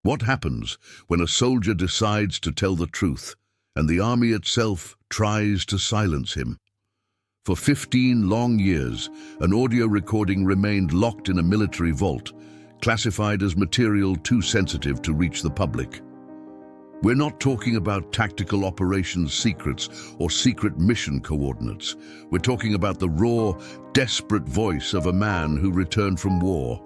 What happens when a soldier decides to tell the truth and the army itself tries to silence him? For 15 long years, an audio recording remained locked in a military vault, classified as material too sensitive to reach the public. We're not talking about tactical operations secrets or secret mission coordinates. We're talking about the raw, desperate voice of a man who returned from war,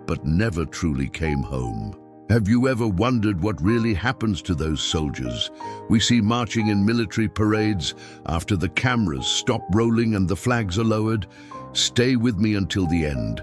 but never truly came home. Have you ever wondered what really happens to those soldiers we see marching in military parades after the cameras stop rolling and the flags are lowered? Stay with me until the end,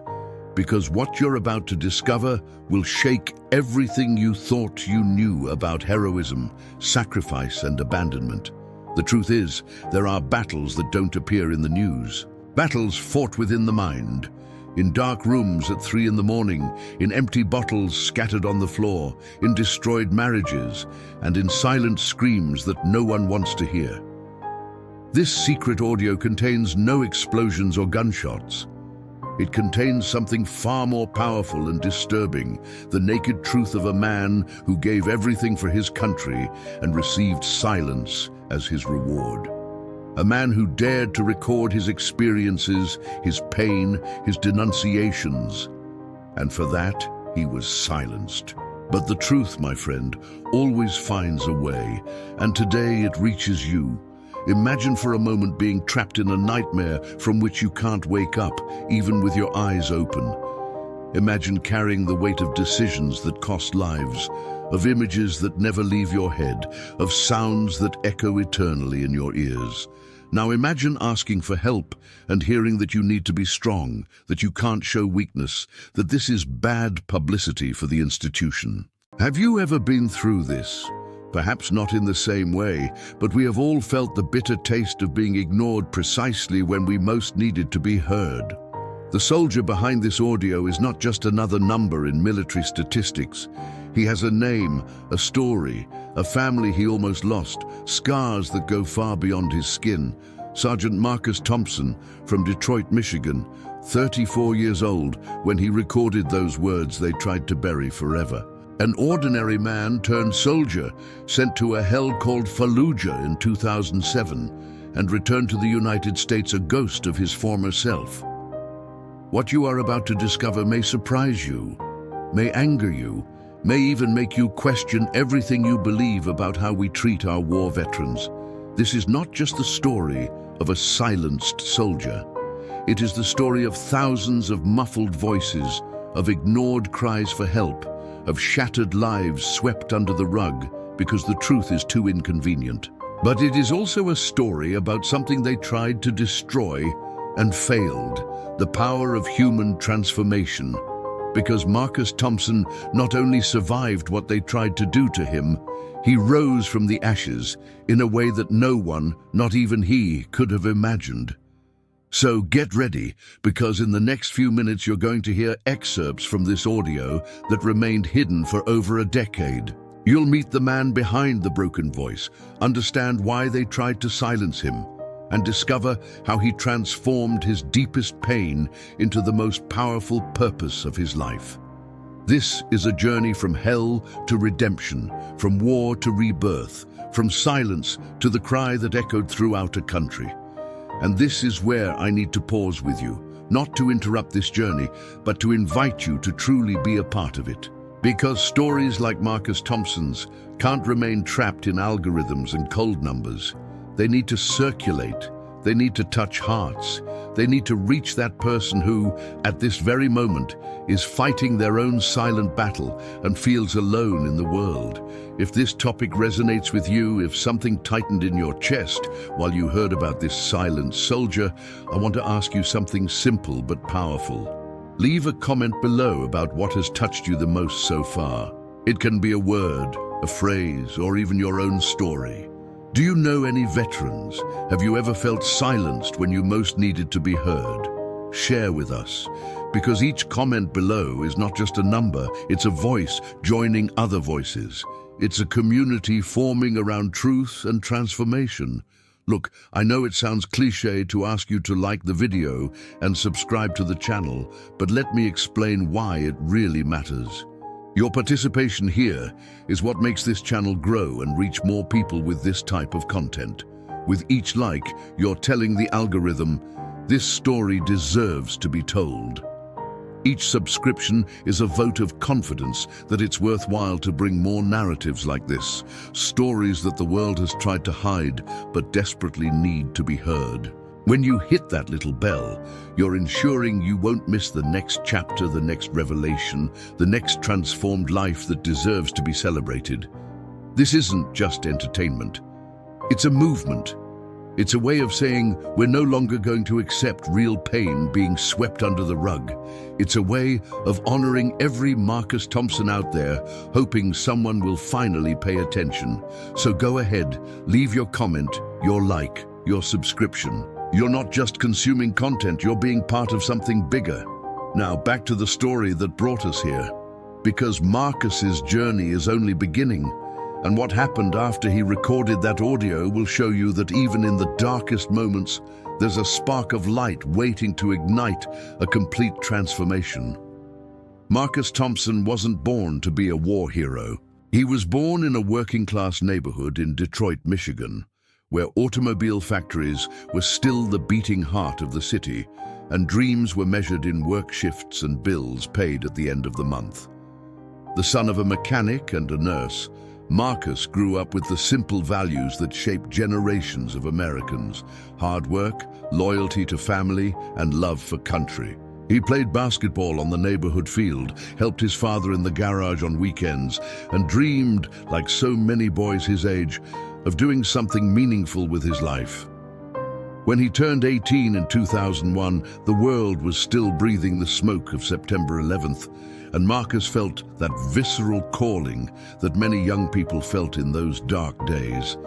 because what you're about to discover will shake everything you thought you knew about heroism, sacrifice, and abandonment. The truth is, there are battles that don't appear in the news. Battles fought within the mind, in dark rooms at 3 a.m, in empty bottles scattered on the floor, in destroyed marriages, and in silent screams that no one wants to hear. This secret audio contains no explosions or gunshots. It contains something far more powerful and disturbing, the naked truth of a man who gave everything for his country and received silence as his reward. A man who dared to record his experiences, his pain, his denunciations, and for that, he was silenced. But the truth, my friend, always finds a way, and today it reaches you. Imagine for a moment being trapped in a nightmare from which you can't wake up, even with your eyes open. Imagine carrying the weight of decisions that cost lives, of images that never leave your head, of sounds that echo eternally in your ears. Now imagine asking for help and hearing that you need to be strong, that you can't show weakness, that this is bad publicity for the institution. Have you ever been through this? Perhaps not in the same way, but we have all felt the bitter taste of being ignored precisely when we most needed to be heard. The soldier behind this audio is not just another number in military statistics. He has a name, a story, a family he almost lost, scars that go far beyond his skin. Sergeant Marcus Thompson from Detroit, Michigan, 34 years old when he recorded those words they tried to bury forever. An ordinary man turned soldier, sent to a hell called Fallujah in 2007, and returned to the United States a ghost of his former self. What you are about to discover may surprise you, may anger you, may even make you question everything you believe about how we treat our war veterans. This is not just the story of a silenced soldier. It is the story of thousands of muffled voices, of ignored cries for help, of shattered lives swept under the rug because the truth is too inconvenient. But it is also a story about something they tried to destroy and failed, the power of human transformation. Because Marcus Thompson not only survived what they tried to do to him, he rose from the ashes in a way that no one, not even he, could have imagined. So get ready, because in the next few minutes you're going to hear excerpts from this audio that remained hidden for over a decade. You'll meet the man behind the broken voice, understand why they tried to silence him, and discover how he transformed his deepest pain into the most powerful purpose of his life. This is a journey from hell to redemption, from war to rebirth, from silence to the cry that echoed throughout a country. And this is where I need to pause with you, not to interrupt this journey, but to invite you to truly be a part of it. Because stories like Marcus Thompson's can't remain trapped in algorithms and cold numbers. They need to circulate. They need to touch hearts. They need to reach that person who, at this very moment, is fighting their own silent battle and feels alone in the world. If this topic resonates with you, if something tightened in your chest while you heard about this silent soldier, I want to ask you something simple but powerful. Leave a comment below about what has touched you the most so far. It can be a word, a phrase, or even your own story. Do you know any veterans? Have you ever felt silenced when you most needed to be heard? Share with us, because each comment below is not just a number, it's a voice joining other voices. It's a community forming around truth and transformation. Look, I know it sounds cliché to ask you to like the video and subscribe to the channel, but let me explain why it really matters. Your participation here is what makes this channel grow and reach more people with this type of content. With each like, you're telling the algorithm, this story deserves to be told. Each subscription is a vote of confidence that it's worthwhile to bring more narratives like this, stories that the world has tried to hide but desperately need to be heard. When you hit that little bell, you're ensuring you won't miss the next chapter, the next revelation, the next transformed life that deserves to be celebrated. This isn't just entertainment. It's a movement. It's a way of saying we're no longer going to accept real pain being swept under the rug. It's a way of honoring every Marcus Thompson out there, hoping someone will finally pay attention. So go ahead, leave your comment, your like, your subscription. You're not just consuming content, you're being part of something bigger. Now back to the story that brought us here. Because Marcus's journey is only beginning, and what happened after he recorded that audio will show you that even in the darkest moments, there's a spark of light waiting to ignite a complete transformation. Marcus Thompson wasn't born to be a war hero. He was born in a working-class neighborhood in Detroit, Michigan, where automobile factories were still the beating heart of the city, and dreams were measured in work shifts and bills paid at the end of the month. The son of a mechanic and a nurse, Marcus grew up with the simple values that shaped generations of Americans: hard work, loyalty to family, and love for country. He played basketball on the neighborhood field, helped his father in the garage on weekends, and dreamed, like so many boys his age, of doing something meaningful with his life. When he turned 18 in 2001, the world was still breathing the smoke of September 11th, and Marcus felt that visceral calling that many young people felt in those dark days.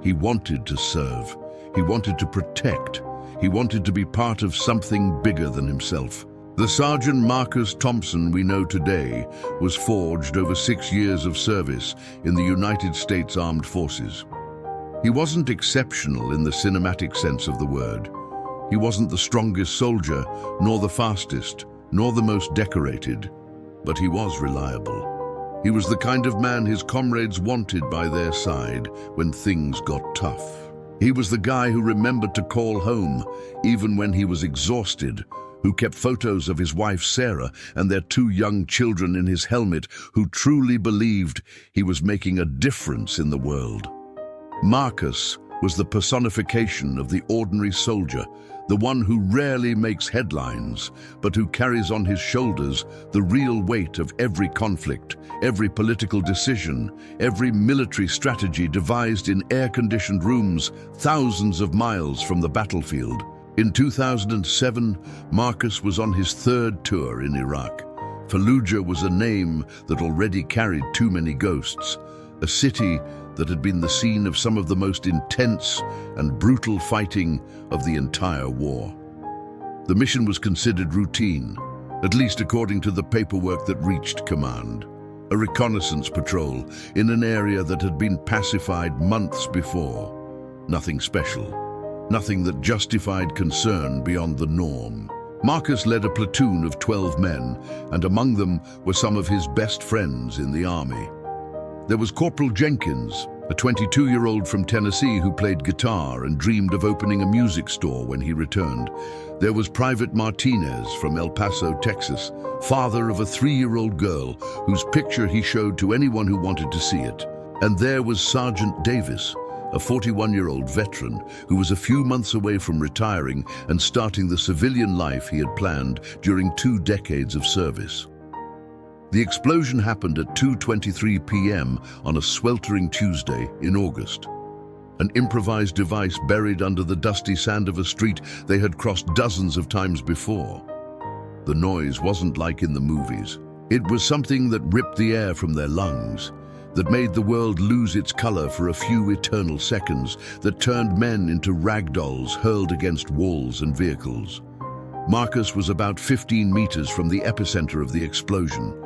He wanted to serve. He wanted to protect. He wanted to be part of something bigger than himself. The Sergeant Marcus Thompson we know today was forged over 6 years of service in the United States Armed Forces. He wasn't exceptional in the cinematic sense of the word. He wasn't the strongest soldier, nor the fastest, nor the most decorated, but he was reliable. He was the kind of man his comrades wanted by their side when things got tough. He was the guy who remembered to call home, even when he was exhausted, who kept photos of his wife Sarah and their 2 young children in his helmet, who truly believed he was making a difference in the world. Marcus was the personification of the ordinary soldier, the one who rarely makes headlines, but who carries on his shoulders the real weight of every conflict, every political decision, every military strategy devised in air-conditioned rooms thousands of miles from the battlefield. In 2007, Marcus was on his 3rd tour in Iraq. Fallujah was a name that already carried too many ghosts, a city that had been the scene of some of the most intense and brutal fighting of the entire war. The mission was considered routine, at least according to the paperwork that reached command. A reconnaissance patrol in an area that had been pacified months before. Nothing special, nothing that justified concern beyond the norm. Marcus led a platoon of 12 men, and among them were some of his best friends in the army. There was Corporal Jenkins, a 22-year-old from Tennessee who played guitar and dreamed of opening a music store when he returned. There was Private Martinez from El Paso, Texas, father of a 3-year-old girl whose picture he showed to anyone who wanted to see it. And there was Sergeant Davis, a 41-year-old veteran who was a few months away from retiring and starting the civilian life he had planned during 2 decades of service. The explosion happened at 2:23 p.m. on a sweltering Tuesday in August. An improvised device buried under the dusty sand of a street they had crossed dozens of times before. The noise wasn't like in the movies. It was something that ripped the air from their lungs, that made the world lose its color for a few eternal seconds, that turned men into rag dolls hurled against walls and vehicles. Marcus was about 15 meters from the epicenter of the explosion,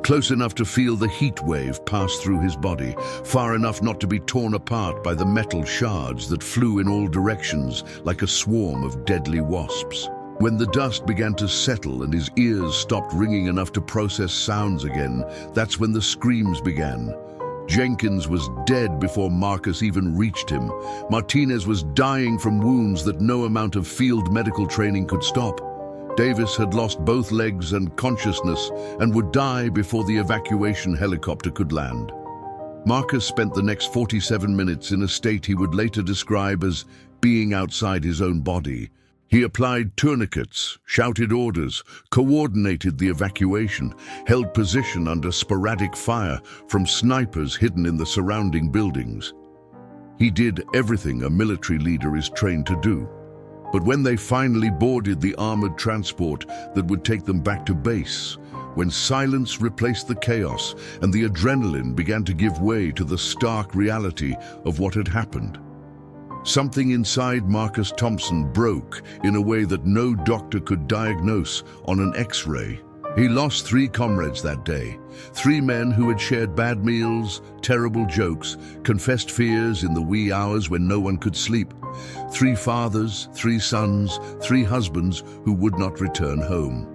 close enough to feel the heat wave pass through his body, far enough not to be torn apart by the metal shards that flew in all directions like a swarm of deadly wasps. When the dust began to settle and his ears stopped ringing enough to process sounds again, that's when the screams began. Jenkins was dead before Marcus even reached him. Martinez was dying from wounds that no amount of field medical training could stop. Davis had lost both legs and consciousness and would die before the evacuation helicopter could land. Marcus spent the next 47 minutes in a state he would later describe as being outside his own body. He applied tourniquets, shouted orders, coordinated the evacuation, held position under sporadic fire from snipers hidden in the surrounding buildings. He did everything a military leader is trained to do. But when they finally boarded the armored transport that would take them back to base, when silence replaced the chaos and the adrenaline began to give way to the stark reality of what had happened, something inside Marcus Thompson broke in a way that no doctor could diagnose on an X-ray. He lost 3 comrades that day, 3 men who had shared bad meals, terrible jokes, confessed fears in the wee hours when no one could sleep. 3 fathers, 3 sons, 3 husbands who would not return home.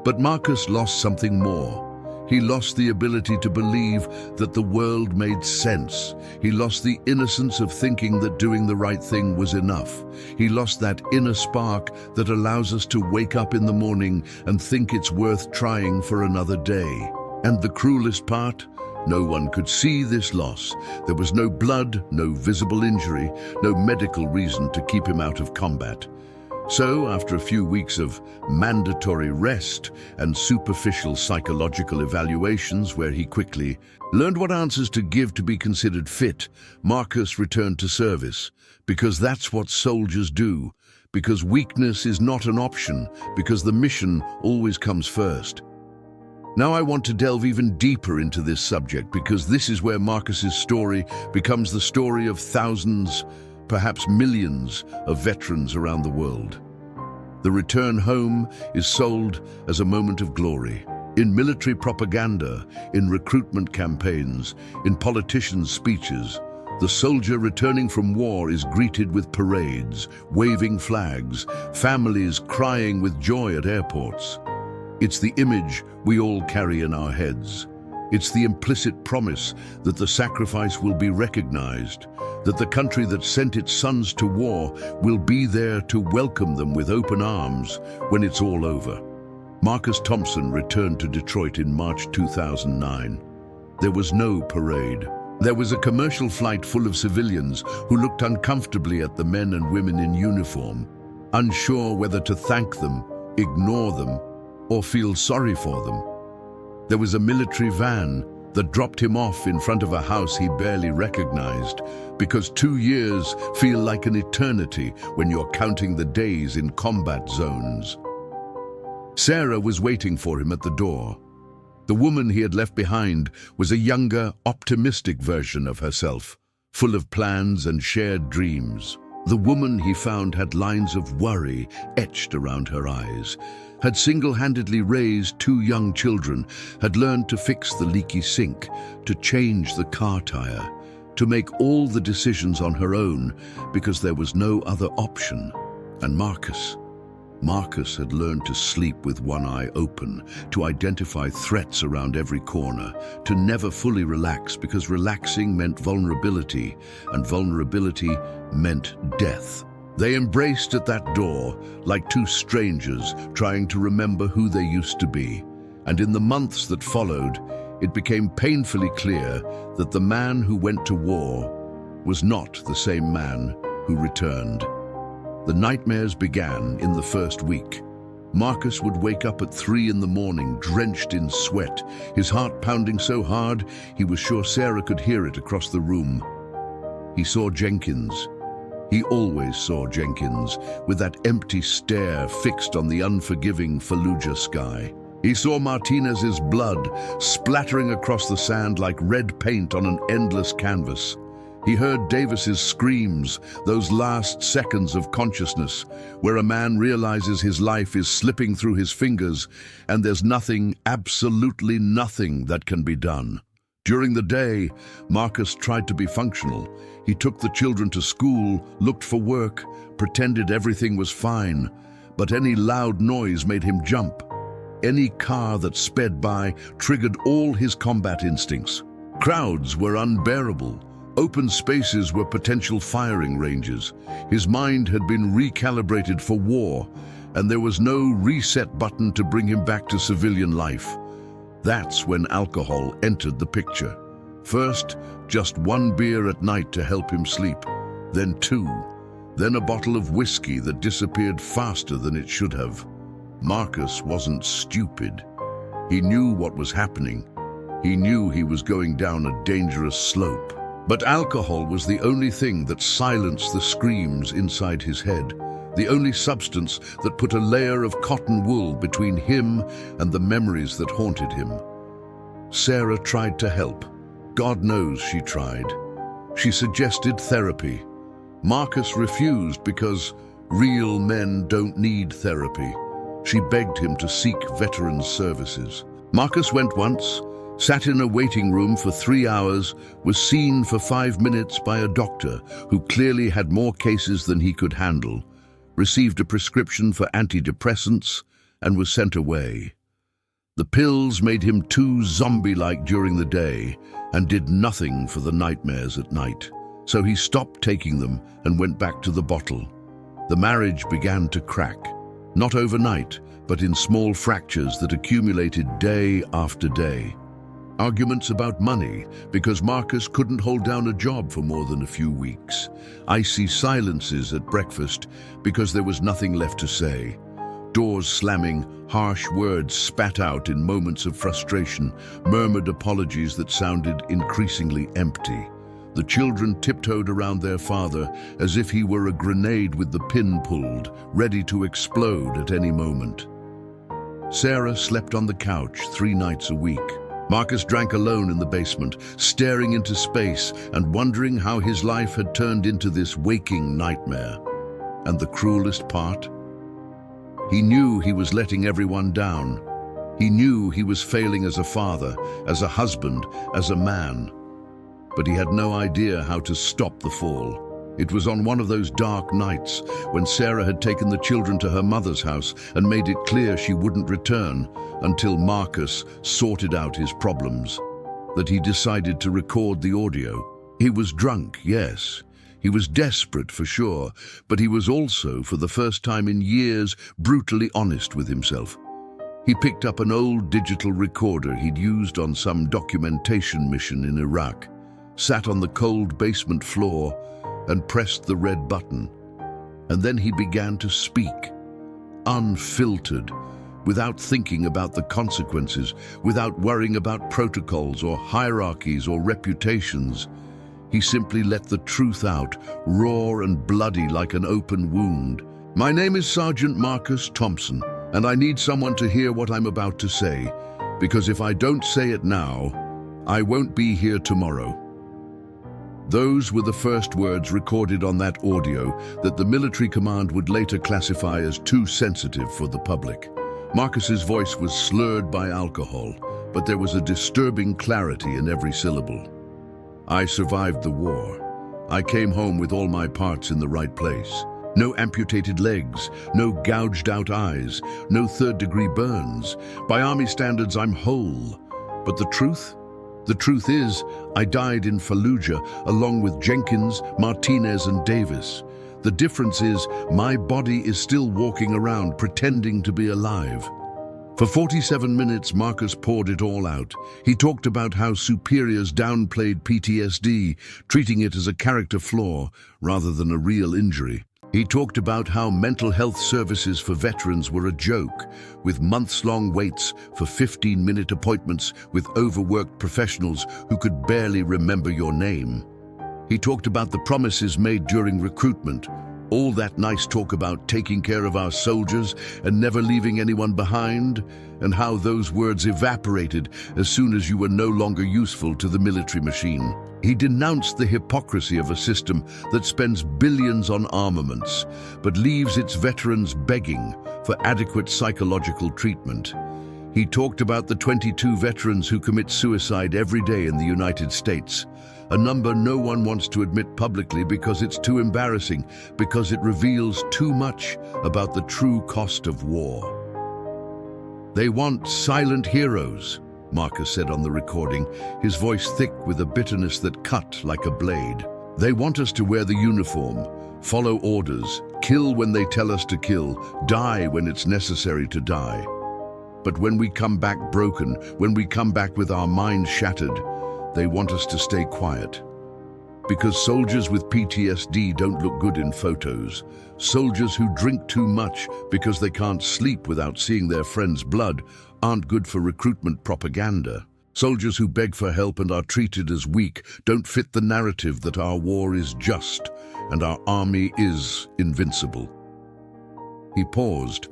But Marcus lost something more. He lost the ability to believe that the world made sense. He lost the innocence of thinking that doing the right thing was enough. He lost that inner spark that allows us to wake up in the morning and think it's worth trying for another day. And the cruelest part? No one could see this loss. There was no blood, no visible injury, no medical reason to keep him out of combat. So, after a few weeks of mandatory rest and superficial psychological evaluations where he quickly learned what answers to give to be considered fit, Marcus returned to service, because that's what soldiers do, because weakness is not an option, because the mission always comes first. Now I want to delve even deeper into this subject, because this is where Marcus's story becomes the story of thousands, perhaps millions, of veterans around the world. The return home is sold as a moment of glory. In military propaganda, in recruitment campaigns, in politicians' speeches, the soldier returning from war is greeted with parades, waving flags, families crying with joy at airports. It's the image we all carry in our heads. It's the implicit promise that the sacrifice will be recognized, that the country that sent its sons to war will be there to welcome them with open arms when it's all over. Marcus Thompson returned to Detroit in March 2009. There was no parade. There was a commercial flight full of civilians who looked uncomfortably at the men and women in uniform, unsure whether to thank them, ignore them, or feel sorry for them. There was a military van that dropped him off in front of a house he barely recognized, because 2 years feel like an eternity when you're counting the days in combat zones. Sarah was waiting for him at the door. The woman he had left behind was a younger, optimistic version of herself, full of plans and shared dreams. The woman he found had lines of worry etched around her eyes, had single-handedly raised 2 young children, had learned to fix the leaky sink, to change the car tire, to make all the decisions on her own because there was no other option. And Marcus had learned to sleep with one eye open, to identify threats around every corner, to never fully relax because relaxing meant vulnerability, and vulnerability meant death. They embraced at that door like 2 strangers trying to remember who they used to be. And in the months that followed, it became painfully clear that the man who went to war was not the same man who returned. The nightmares began in the first week. Marcus would wake up at 3 in the morning, drenched in sweat, his heart pounding so hard he was sure Sarah could hear it across the room. He saw Jenkins. He always saw Jenkins, with that empty stare fixed on the unforgiving Fallujah sky. He saw Martinez's blood splattering across the sand like red paint on an endless canvas. He heard Davis's screams, those last seconds of consciousness, where a man realizes his life is slipping through his fingers and there's nothing, absolutely nothing that can be done. During the day, Marcus tried to be functional. He took the children to school, looked for work, pretended everything was fine. but any loud noise made him jump. Any car that sped by triggered all his combat instincts. Crowds were unbearable. Open spaces were potential firing ranges. His mind had been recalibrated for war, and there was no reset button to bring him back to civilian life. That's when alcohol entered the picture. First, just one beer at night to help him sleep, then two, then a bottle of whiskey that disappeared faster than it should have. Marcus wasn't stupid. He knew what was happening. He knew he was going down a dangerous slope. But alcohol was the only thing that silenced the screams inside his head, the only substance that put a layer of cotton wool between him and the memories that haunted him. Sarah tried to help. God knows she tried. She suggested therapy. Marcus refused because real men don't need therapy. She begged him to seek veterans' services. Marcus went once, sat in a waiting room for 3 hours, was seen for 5 minutes by a doctor who clearly had more cases than he could handle, received a prescription for antidepressants, and was sent away. The pills made him too zombie-like during the day and did nothing for the nightmares at night. So he stopped taking them and went back to the bottle. The marriage began to crack, not overnight, but in small fractures that accumulated day after day. Arguments about money, because Marcus couldn't hold down a job for more than a few weeks. Icy silences at breakfast, because there was nothing left to say. Doors slamming, harsh words spat out in moments of frustration, murmured apologies that sounded increasingly empty. The children tiptoed around their father as if he were a grenade with the pin pulled, ready to explode at any moment. Sarah slept on the couch 3 nights a week. Marcus drank alone in the basement, staring into space and wondering how his life had turned into this waking nightmare. And the cruelest part? He knew he was letting everyone down. He knew he was failing as a father, as a husband, as a man. But he had no idea how to stop the fall. It was on one of those dark nights when Sarah had taken the children to her mother's house and made it clear she wouldn't return until Marcus sorted out his problems, that he decided to record the audio. He was drunk, yes. He was desperate for sure, but he was also, for the first time in years, brutally honest with himself. He picked up an old digital recorder he'd used on some documentation mission in Iraq, sat on the cold basement floor, and pressed the red button. And then he began to speak, unfiltered, without thinking about the consequences, without worrying about protocols or hierarchies or reputations. He simply let the truth out, raw and bloody like an open wound. "My name is Sergeant Marcus Thompson, and I need someone to hear what I'm about to say, because if I don't say it now, I won't be here tomorrow." Those were the first words recorded on that audio that the military command would later classify as too sensitive for the public. Marcus's voice was slurred by alcohol, but there was a disturbing clarity in every syllable. "I survived the war. I came home with all my parts in the right place. No amputated legs, no gouged out eyes, no third-degree burns. By Army standards, I'm whole. But the truth? The truth is, I died in Fallujah along with Jenkins, Martinez, and Davis. The difference is, my body is still walking around pretending to be alive." For 47 minutes, Marcus poured it all out. He talked about how superiors downplayed PTSD, treating it as a character flaw rather than a real injury. He talked about how mental health services for veterans were a joke, with months-long waits for 15-minute appointments with overworked professionals who could barely remember your name. He talked about the promises made during recruitment, all that nice talk about taking care of our soldiers and never leaving anyone behind, and how those words evaporated as soon as you were no longer useful to the military machine. He denounced the hypocrisy of a system that spends billions on armaments, but leaves its veterans begging for adequate psychological treatment. He talked about the 22 veterans who commit suicide every day in the United States, a number no one wants to admit publicly because it's too embarrassing, because it reveals too much about the true cost of war. "They want silent heroes," Marcus said on the recording, his voice thick with a bitterness that cut like a blade. "They want us to wear the uniform, follow orders, kill when they tell us to kill, die when it's necessary to die. But when we come back broken, when we come back with our minds shattered, they want us to stay quiet. Because soldiers with PTSD don't look good in photos. Soldiers who drink too much because they can't sleep without seeing their friends' blood aren't good for recruitment propaganda. Soldiers who beg for help and are treated as weak don't fit the narrative that our war is just and our army is invincible." He paused,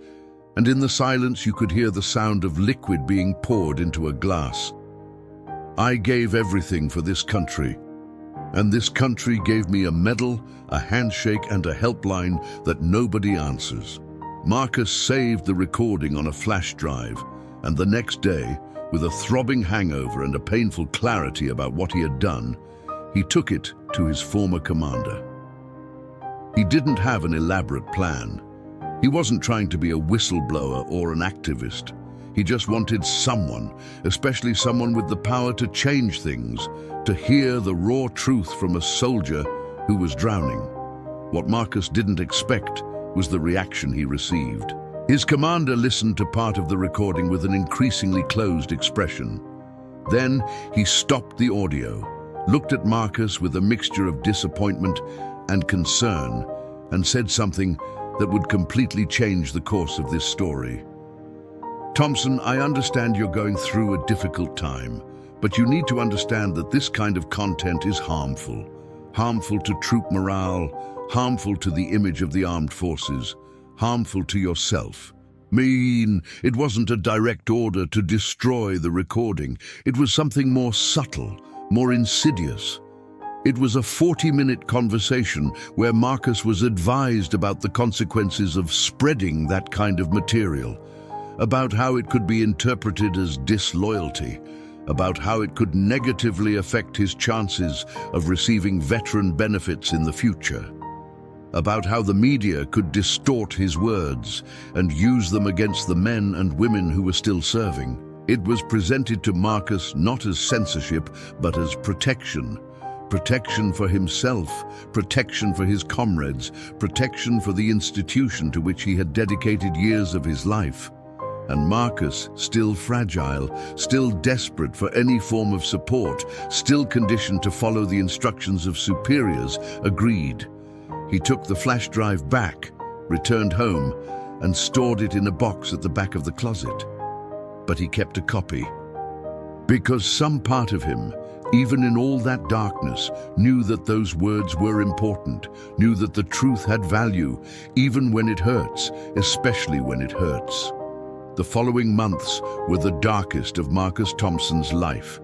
and in the silence you could hear the sound of liquid being poured into a glass. "I gave everything for this country, and this country gave me a medal, a handshake, and a helpline that nobody answers." Marcus saved the recording on a flash drive, and the next day, with a throbbing hangover and a painful clarity about what he had done, he took it to his former commander. He didn't have an elaborate plan. He wasn't trying to be a whistleblower or an activist. He just wanted someone, especially someone with the power to change things, to hear the raw truth from a soldier who was drowning. What Marcus didn't expect was the reaction he received. His commander listened to part of the recording with an increasingly closed expression. Then he stopped the audio, looked at Marcus with a mixture of disappointment and concern, and said something that would completely change the course of this story. "Thompson, I understand you're going through a difficult time, but you need to understand that this kind of content is harmful. Harmful to troop morale, harmful to the image of the armed forces, harmful to yourself. It wasn't a direct order to destroy the recording. It was something more subtle, more insidious. It was a 40-minute conversation where Marcus was advised about the consequences of spreading that kind of material, about how it could be interpreted as disloyalty, about how it could negatively affect his chances of receiving veteran benefits in the future, about how the media could distort his words and use them against the men and women who were still serving. It was presented to Marcus not as censorship, but as protection. Protection for himself, protection for his comrades, protection for the institution to which he had dedicated years of his life. And Marcus, still fragile, still desperate for any form of support, still conditioned to follow the instructions of superiors, agreed. He took the flash drive back, returned home, and stored it in a box at the back of the closet. But he kept a copy. Because some part of him, even in all that darkness, knew that those words were important, knew that the truth had value, even when it hurts, especially when it hurts. The following months were the darkest of Marcus Thompson's life.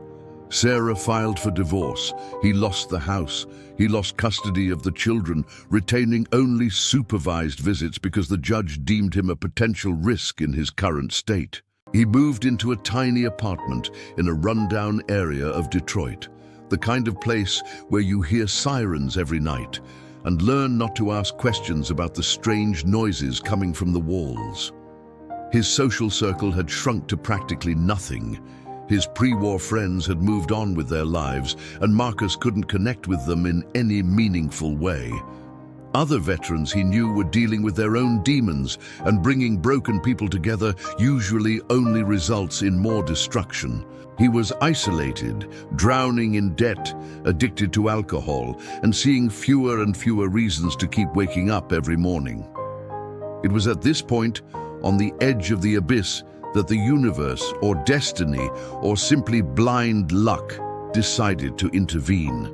Sarah filed for divorce. He lost the house. He lost custody of the children, retaining only supervised visits because the judge deemed him a potential risk in his current state. He moved into a tiny apartment in a rundown area of Detroit, the kind of place where you hear sirens every night and learn not to ask questions about the strange noises coming from the walls. His social circle had shrunk to practically nothing. His pre-war friends had moved on with their lives, and Marcus couldn't connect with them in any meaningful way. Other veterans he knew were dealing with their own demons, and bringing broken people together usually only results in more destruction. He was isolated, drowning in debt, addicted to alcohol, and seeing fewer and fewer reasons to keep waking up every morning. It was at this point, on the edge of the abyss, that the universe, or destiny, or simply blind luck, decided to intervene.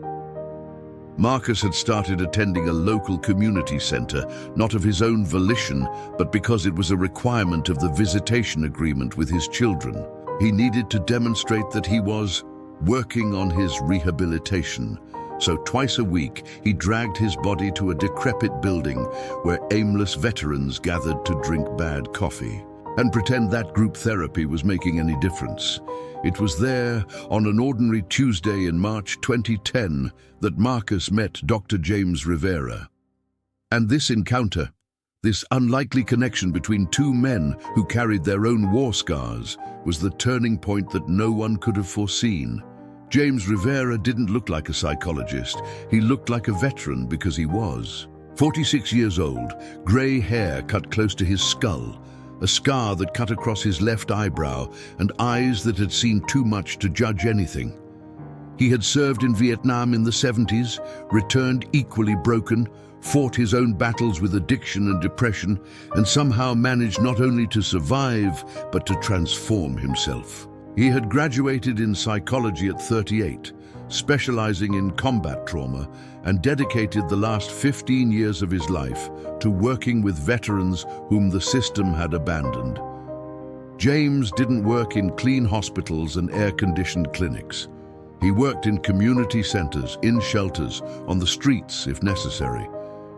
Marcus had started attending a local community center, not of his own volition, but because it was a requirement of the visitation agreement with his children. He needed to demonstrate that he was working on his rehabilitation. So twice a week, he dragged his body to a decrepit building where aimless veterans gathered to drink bad coffee. and pretend that group therapy was making any difference. It was there, on an ordinary Tuesday in March 2010, that Marcus met Dr. James Rivera. And this encounter, this unlikely connection between two men who carried their own war scars, was the turning point that no one could have foreseen. James Rivera didn't look like a psychologist. He looked like a veteran because he was. 46 years old, grey hair cut close to his skull, a scar that cut across his left eyebrow, and eyes that had seen too much to judge anything. He had served in Vietnam in the 70s, returned equally broken, fought his own battles with addiction and depression, and somehow managed not only to survive, but to transform himself. He had graduated in psychology at 38, specializing in combat trauma, and dedicated the last 15 years of his life to working with veterans whom the system had abandoned. James didn't work in clean hospitals and air-conditioned clinics. He worked in community centers, in shelters, on the streets if necessary.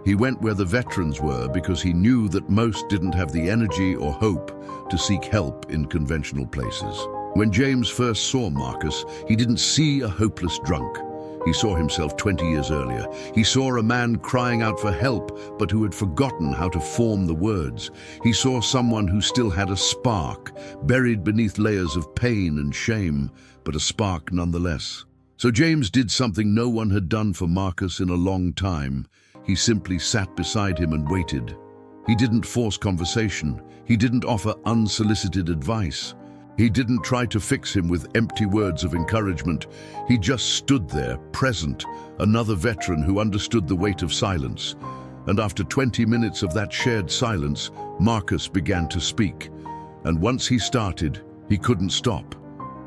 He went where the veterans were because he knew that most didn't have the energy or hope to seek help in conventional places. When James first saw Marcus, he didn't see a hopeless drunk. He saw himself 20 years earlier. He saw a man crying out for help, but who had forgotten how to form the words. He saw someone who still had a spark, buried beneath layers of pain and shame, but a spark nonetheless. So James did something no one had done for Marcus in a long time. He simply sat beside him and waited. He didn't force conversation. He didn't offer unsolicited advice. He didn't try to fix him with empty words of encouragement. He just stood there, present, another veteran who understood the weight of silence. And after 20 minutes of that shared silence, Marcus began to speak. And once he started, he couldn't stop.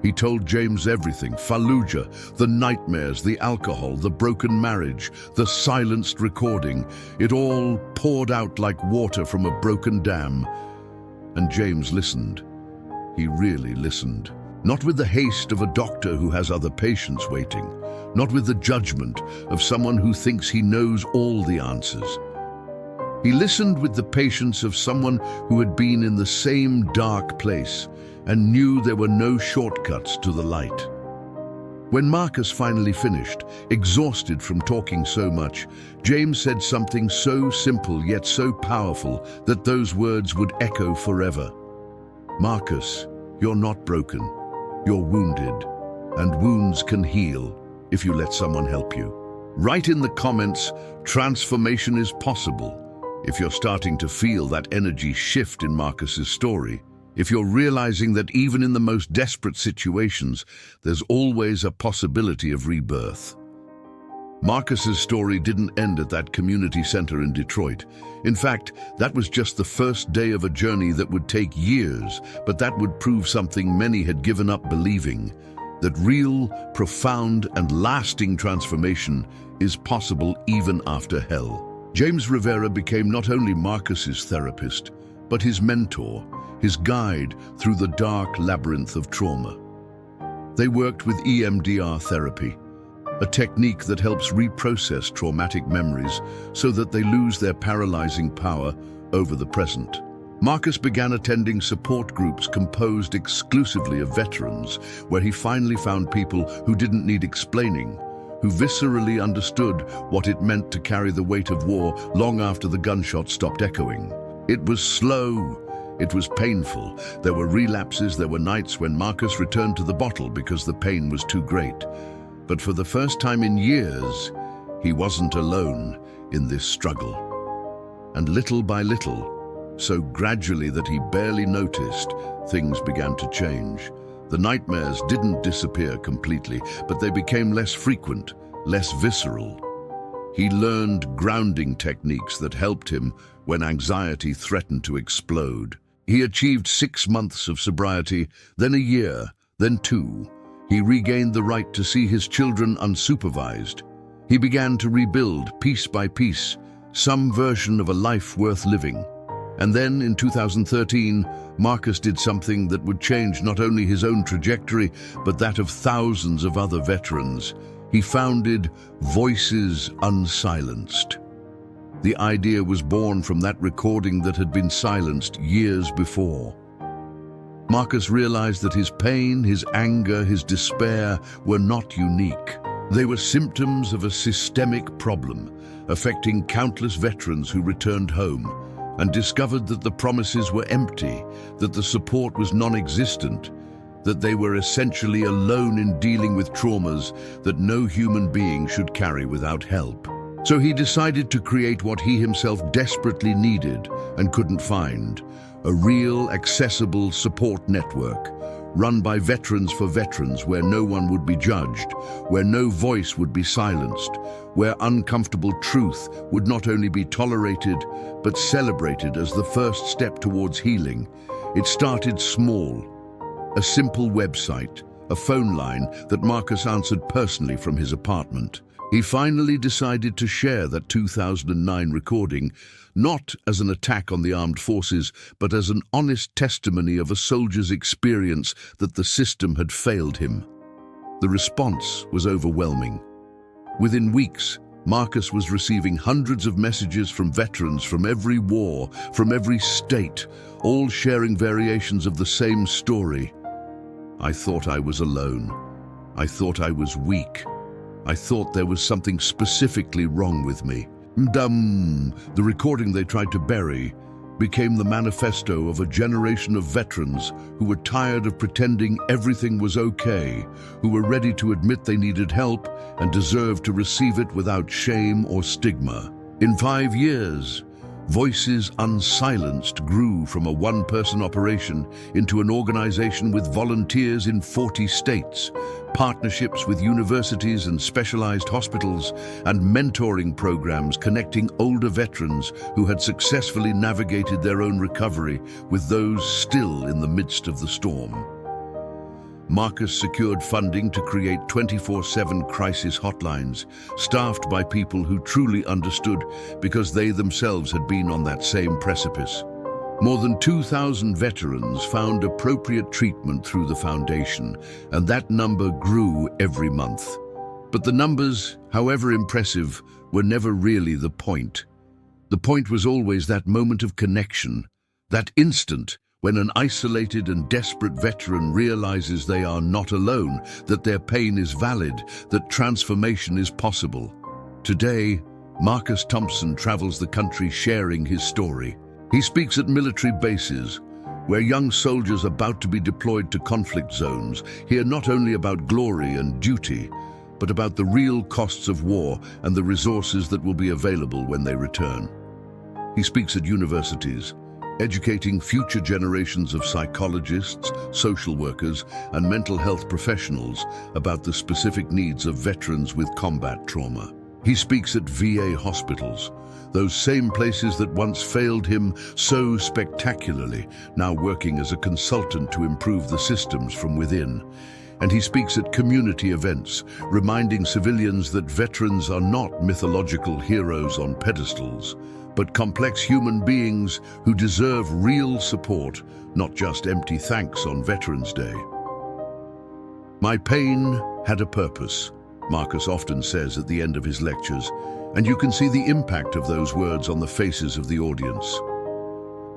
He told James everything: Fallujah, the nightmares, the alcohol, the broken marriage, the silenced recording. It all poured out like water from a broken dam. And James listened. He really listened. Not with the haste of a doctor who has other patients waiting. Not with the judgment of someone who thinks he knows all the answers. He listened with the patience of someone who had been in the same dark place and knew there were no shortcuts to the light. When Marcus finally finished, exhausted from talking so much, James said something so simple yet so powerful that those words would echo forever. Marcus, you're not broken. You're wounded, and wounds can heal if you let someone help you. Write in the comments, transformation is possible. If you're starting to feel that energy shift in Marcus's story, if you're realizing that even in the most desperate situations, there's always a possibility of rebirth. Marcus's story didn't end at that community center in Detroit. In fact, that was just the first day of a journey that would take years, but that would prove something many had given up believing: that real, profound, and lasting transformation is possible even after hell. James Rivera became not only Marcus's therapist, but his mentor, his guide through the dark labyrinth of trauma. They worked with EMDR therapy, a technique that helps reprocess traumatic memories so that they lose their paralyzing power over the present. Marcus began attending support groups composed exclusively of veterans, where he finally found people who didn't need explaining, who viscerally understood what it meant to carry the weight of war long after the gunshots stopped echoing. It was slow. It was painful. There were relapses. There were nights when Marcus returned to the bottle because the pain was too great. But for the first time in years, he wasn't alone in this struggle. And little by little, so gradually that he barely noticed, things began to change. The nightmares didn't disappear completely, but they became less frequent, less visceral. He learned grounding techniques that helped him when anxiety threatened to explode. He achieved 6 months of sobriety, then a year, then 2. He regained the right to see his children unsupervised. He began to rebuild, piece by piece, some version of a life worth living. And then, in 2013, Marcus did something that would change not only his own trajectory, but that of thousands of other veterans. He founded Voices Unsilenced. The idea was born from that recording that had been silenced years before. Marcus realized that his pain, his anger, his despair were not unique. They were symptoms of a systemic problem affecting countless veterans who returned home and discovered that the promises were empty, that the support was non-existent, that they were essentially alone in dealing with traumas that no human being should carry without help. So he decided to create what he himself desperately needed and couldn't find: a real, accessible support network, run by veterans for veterans, where no one would be judged, where no voice would be silenced, where uncomfortable truth would not only be tolerated, but celebrated as the first step towards healing. It started small: a simple website, a phone line that Marcus answered personally from his apartment. He finally decided to share that 2009 recording, not as an attack on the armed forces, but as an honest testimony of a soldier's experience that the system had failed him. The response was overwhelming. Within weeks, Marcus was receiving hundreds of messages from veterans from every war, from every state, all sharing variations of the same story. "I thought I was alone. I thought I was weak. I thought there was something specifically wrong with me." The recording they tried to bury became the manifesto of a generation of veterans who were tired of pretending everything was okay, who were ready to admit they needed help and deserved to receive it without shame or stigma. In 5 years, Voices Unsilenced grew from a one-person operation into an organization with volunteers in 40 states, partnerships with universities and specialized hospitals, and mentoring programs connecting older veterans who had successfully navigated their own recovery with those still in the midst of the storm. Marcus secured funding to create 24/7 crisis hotlines, staffed by people who truly understood because they themselves had been on that same precipice. More than 2,000 veterans found appropriate treatment through the foundation, and that number grew every month. But the numbers, however impressive, were never really the point. The point was always that moment of connection, that instant when an isolated and desperate veteran realizes they are not alone, that their pain is valid, that transformation is possible. Today, Marcus Thompson travels the country sharing his story. He speaks at military bases, where young soldiers about to be deployed to conflict zones hear not only about glory and duty, but about the real costs of war and the resources that will be available when they return. He speaks at universities, educating future generations of psychologists, social workers, and mental health professionals about the specific needs of veterans with combat trauma. He speaks at VA hospitals, those same places that once failed him so spectacularly, now working as a consultant to improve the systems from within. And he speaks at community events, reminding civilians that veterans are not mythological heroes on pedestals, but complex human beings who deserve real support, not just empty thanks on Veterans Day. "My pain had a purpose," Marcus often says at the end of his lectures, and you can see the impact of those words on the faces of the audience.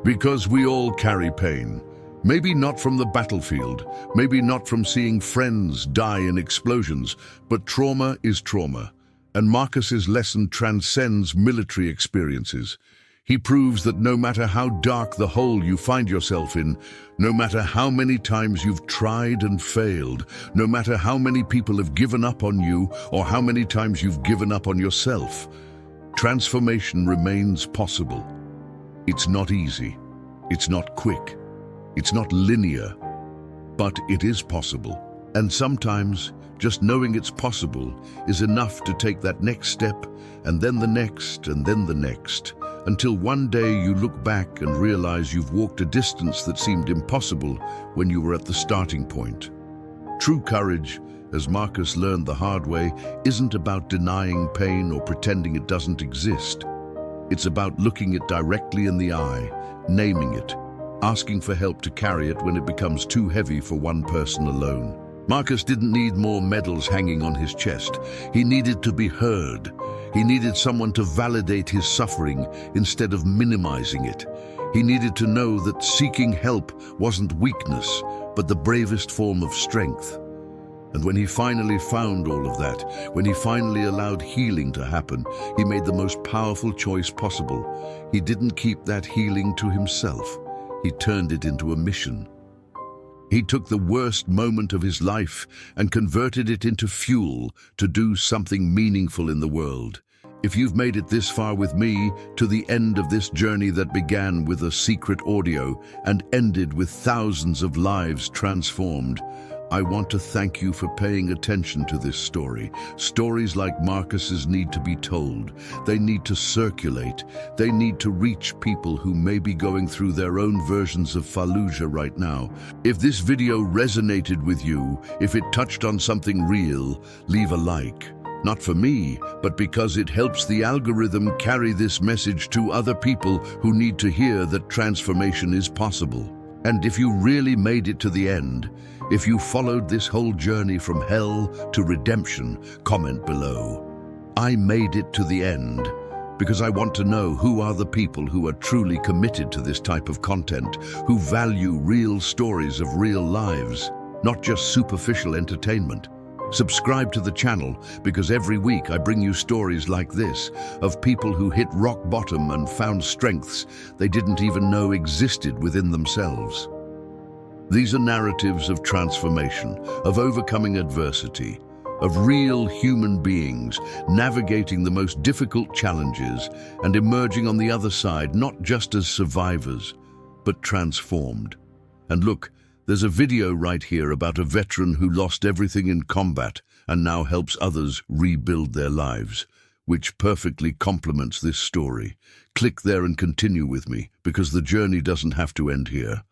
Because we all carry pain. Maybe not from the battlefield, maybe not from seeing friends die in explosions, but trauma is trauma. And Marcus's lesson transcends military experiences. He proves that no matter how dark the hole you find yourself in, no matter how many times you've tried and failed, no matter how many people have given up on you or how many times you've given up on yourself, transformation remains possible. It's not easy, it's not quick, it's not linear, but it is possible. And sometimes, just knowing it's possible is enough to take that next step, and then the next, and then the next, until one day you look back and realize you've walked a distance that seemed impossible when you were at the starting point. True courage, as Marcus learned the hard way, isn't about denying pain or pretending it doesn't exist. It's about looking it directly in the eye, naming it, asking for help to carry it when it becomes too heavy for one person alone. Marcus didn't need more medals hanging on his chest. He needed to be heard. He needed someone to validate his suffering instead of minimizing it. He needed to know that seeking help wasn't weakness, but the bravest form of strength. And when he finally found all of that, when he finally allowed healing to happen, he made the most powerful choice possible. He didn't keep that healing to himself. He turned it into a mission. He took the worst moment of his life and converted it into fuel to do something meaningful in the world. If you've made it this far with me, to the end of this journey that began with a secret audio and ended with thousands of lives transformed, I want to thank you for paying attention to this story. Stories like Marcus's need to be told. They need to circulate. They need to reach people who may be going through their own versions of Fallujah right now. If this video resonated with you, if it touched on something real, leave a like. Not for me, but because it helps the algorithm carry this message to other people who need to hear that transformation is possible. And if you really made it to the end, if you followed this whole journey from hell to redemption, comment below. I made it to the end because I want to know who are the people who are truly committed to this type of content, who value real stories of real lives, not just superficial entertainment. Subscribe to the channel because every week I bring you stories like this of people who hit rock bottom and found strengths they didn't even know existed within themselves. These are narratives of transformation, of overcoming adversity, of real human beings navigating the most difficult challenges and emerging on the other side not just as survivors, but transformed. And look, there's a video right here about a veteran who lost everything in combat and now helps others rebuild their lives, which perfectly complements this story. Click there and continue with me, because the journey doesn't have to end here.